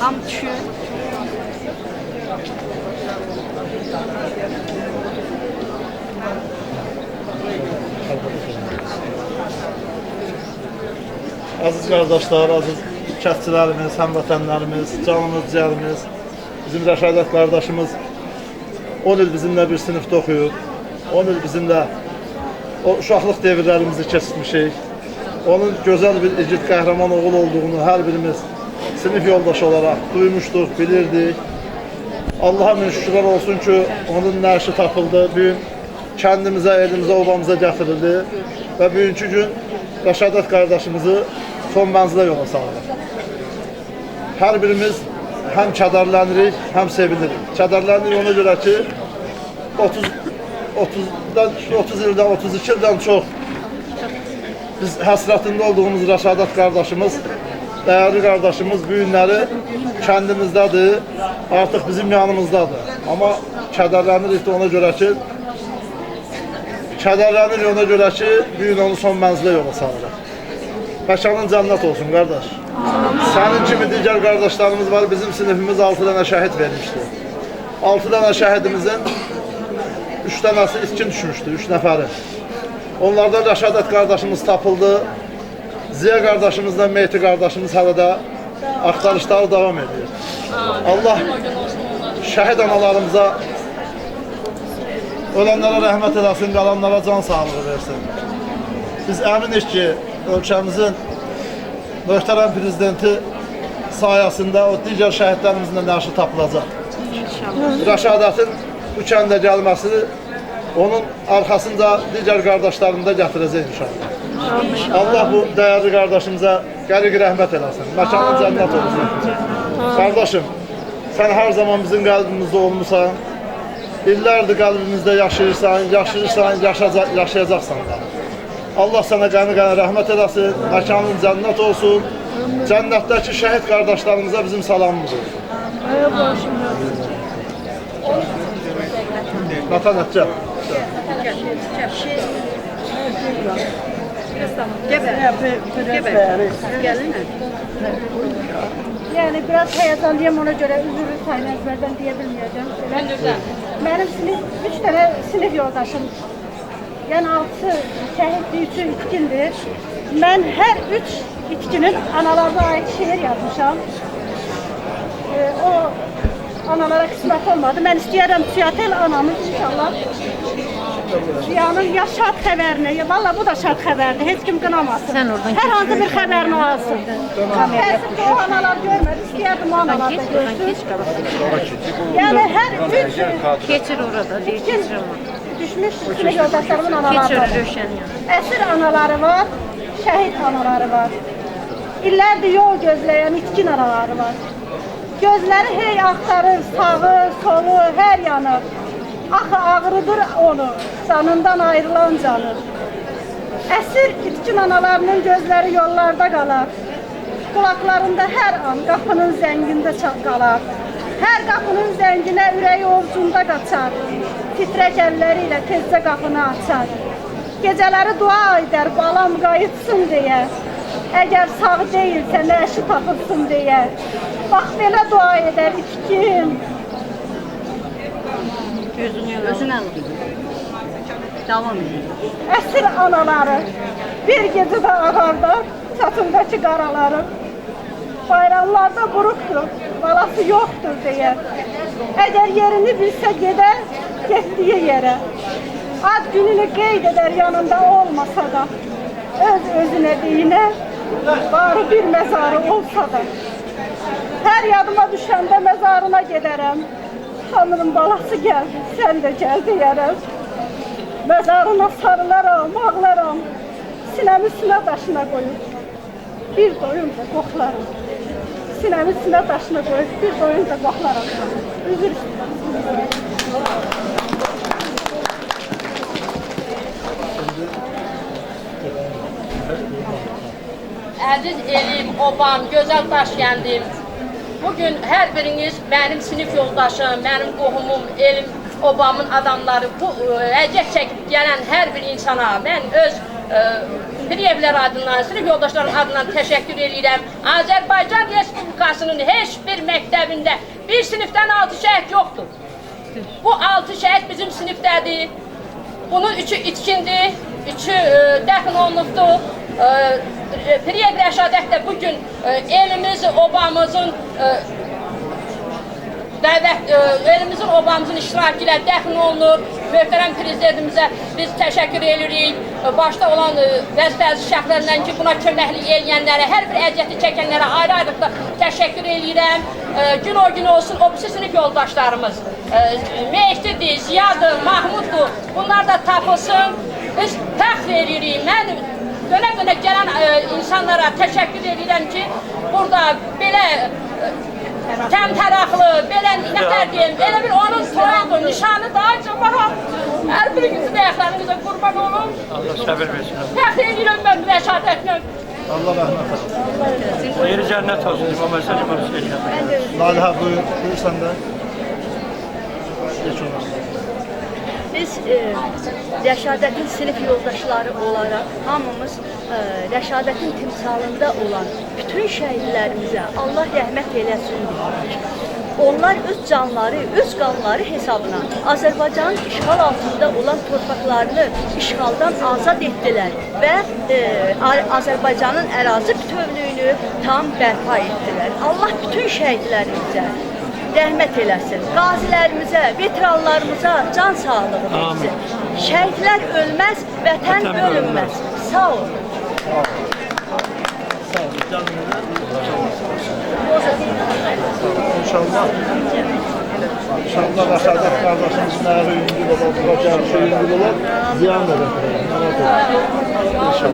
Hamd düşür. Aziz qardaşlar, aziz kəsçilərimiz, həmvətənlərimiz, canımız, ciyərimiz, bizim Rəşadət qardaşımız 10 il bizimlə bir sinifdə oxuyub, 10 il bizimlə o uşaqlıq devirlərimizi keçirmişik. Onun gözəl bir igid qəhrəman oğul olduğunu hər birimiz sinif yoldaşı olaraq duymuşduq, bilirdik. Allah'a min şükürlər olsun ki, onun nəşi tapıldı. Bugün kəndimizə, elimizə, obamıza gətirildi və bugünkü gün Rəşadət qardaşımızı son mənzilə yola salırıq. Hər birimiz həm kədərlənirik, həm sevinirik. Kədərlənirik ona görə ki, 30 ildən, 32 ildən çox biz həsrətində olduğumuz Rəşadət qardaşımız, dəyərli qardaşımız bu günləri kəndimizdədir, artıq bizim yanımızdadır. Amma kədərlənirik də ona görə ki, bu gün onu son mənzilə yola salırıq. Məkanın cənnət olsun, qardaş. Sənin kimi digər qardaşlarımız var, bizim sinifimiz 6 dənə şəhid vermişdi. 6 dənə şəhidimizin 3 dənəsi itkin düşmüşdü, 3 nəfəri. Onlardan Rəşadət qardaşımız tapıldı. Ziya qardaşımızla Meyti qardaşımız hələ də axtarışları davam edir. Allah şəhid analarımıza, ölənlərə rəhmət eləsin, qalanlara can sağlığı versin. Biz əminik ki, ölkəmizin möhtərəm prezidenti sayəsində o digər şəhidlərimizin də nəşi tapılacaq. Rəşadətin bu kəndə gəlməsini onun arxasında digər qardaşlarını da gətirəcək inşallah. Allah bu dəyərli qardaşımıza qəriq rəhmət eləsin. Məkanın cənnət olsun. Qardaşım, sən hər zaman bizim qəlbimizdə olmuşsan. İllərdir qəlbimizdə yaşayırsan, yaşayacaqsan da. Allah sənə qəni-qəni rəhmət eləsin, məkanın cənnət olsun. Cənnətdəki şəhid qardaşlarımıza bizim salamımız olsun. Natan etcəm. Yani biraz heyecanlıyım, ona göre üzülür sayın ezberden diyebilmeyeceğim. Benim üç tane sinif yoldaşım. Yani 6 şehitli, 3'ü itkindir. Ben her 3 itkinin analarına ait şiir yazmışam. O analara kısmet olmadı. Ben istəyərəm Süyatel anamız inşallah. Yani ya şad xəbərini, valla bu da şad xəbərdir, heç kim qınamasın. Hər hansı bir xəbərini alsın. Təəssüf ki, o analar görmədi, istəyərdim o analar da görsün. Yani hər 3 Keçir orada, deyir, keçir ama. düşmüş sinif yoldaşlarımın anaları var. Əsir anaları var, şəhid anaları var. İllərdir yol gözləyən itkin anaları var. Gözləri hey axtarır, sağı, solu, hər yanı. Axı ağrıdır onu, canından ayrılan canı. Əsir itkin analarının gözləri yollarda qalar. Qulaqlarında hər an qapının zəngində qalar. Hər qapının zənginə ürəyi ovcunda qaçar. Titrək əlləri ilə tezcə qapını açar. Gecələri dua edər, balam qayıtsın deyə. Əgər sağ deyilsə, nəşi tapılsın deyə. Bax, belə dua edər itkin. Özünə alın. Davam edin. Əsir anaları bir gecədə ağarda çatındakı qaraları. Bayramlarda buruqdur, balası yoxdur deyə. Əgər yerini bilsə gedər, getdiyi yerə. Ad gününü qeyd edər yanında olmasa da. Öz-özünə deyinə, barı bir məzarı olsa da. Hər yadıma düşəndə məzarına gedərəm. Tanrım balası gəldi, sən də gəl deyərəm. Məzarına sarılaram, ağlaram. Sinəmi sinə daşına qoyub, bir doyun da qoxlaram. Sinəmi sinə daşına qoyub, bir doyun da qoxlaram. Üzür istəyirəm. Əziz elim, obam, gözəl Daşkəndim. Bugün hər biriniz mənim sinif yoldaşım, mənim qohumum, elim obamın adamları, bu əziyyət çəkib gələn hər bir insana mən öz Piriyevlər adından, sinif yoldaşlarım adından təşəkkür edirəm. Azərbaycan Respublikasının heç bir məktəbində bir sinifdən 6 şəhid yoxdur. Bu 6 şəhid bizim sinifdədir. Bunun 3'ü itkindir, 3'ü dəfn olunubdur. Piriyev Rəşadət də bugün elimiz, obamızın elimizin obamızın iştirakı ilə dəfn olunur. Möhtərəm prezidentimizə biz təşəkkür edirik. Başda olan bəzi şəxslərdən ki, buna köməklik eləyənlərə, hər bir əziyyəti çəkənlərə ayrı-ayrılıqda təşəkkür edirəm. Gün o gün olsun, o birisi sinif yoldaşlarımız. Mehdidir, Ziyadır, Mahmuddur. Bunlar da tapılsın. Biz fəxr edirik. Mən dönə-dönə gələn insanlara təşəkkür edirəm ki, burada belə təmtəraqlı, belə nətər deyim, elə bir onun soyadı, nişanı daha cəmaat. Hər birinizin ayaqlarınıza qurban olun. Allah səbir versin. Fəxr edirəm mən Rəşadətlə. Allah rəhmət etsin. Yeri cənnət olsun. İmam Həsən İmam Hüseyin. Lalihə buyur sən də. Geç olmasın. Biz Rəşadətin sinif yoldaşları olaraq hamımız Rəşadətin timsalında olan bütün şəhidlərimizə Allah rəhmət eləsin deyirik. Onlar öz canları, öz qanları hesabına Azərbaycanın işğal altında olan torpaqlarını işğaldan azad etdilər və Azərbaycanın ərazi bütövlüyünü tam bərpa etdilər. Allah bütün şəhidlərimizə rəhmət eləsin. Qazilərimizə, veteranlarımıza can sağlığı versin. Şəhidlər ölməz, vətən bölünməz. Sağ olun. İnşallah. İnşallah Rəşadət qardaşımızın əri yüngül olar, bu gəlişi yüngül olar, ziyan da götürür. İnşallah.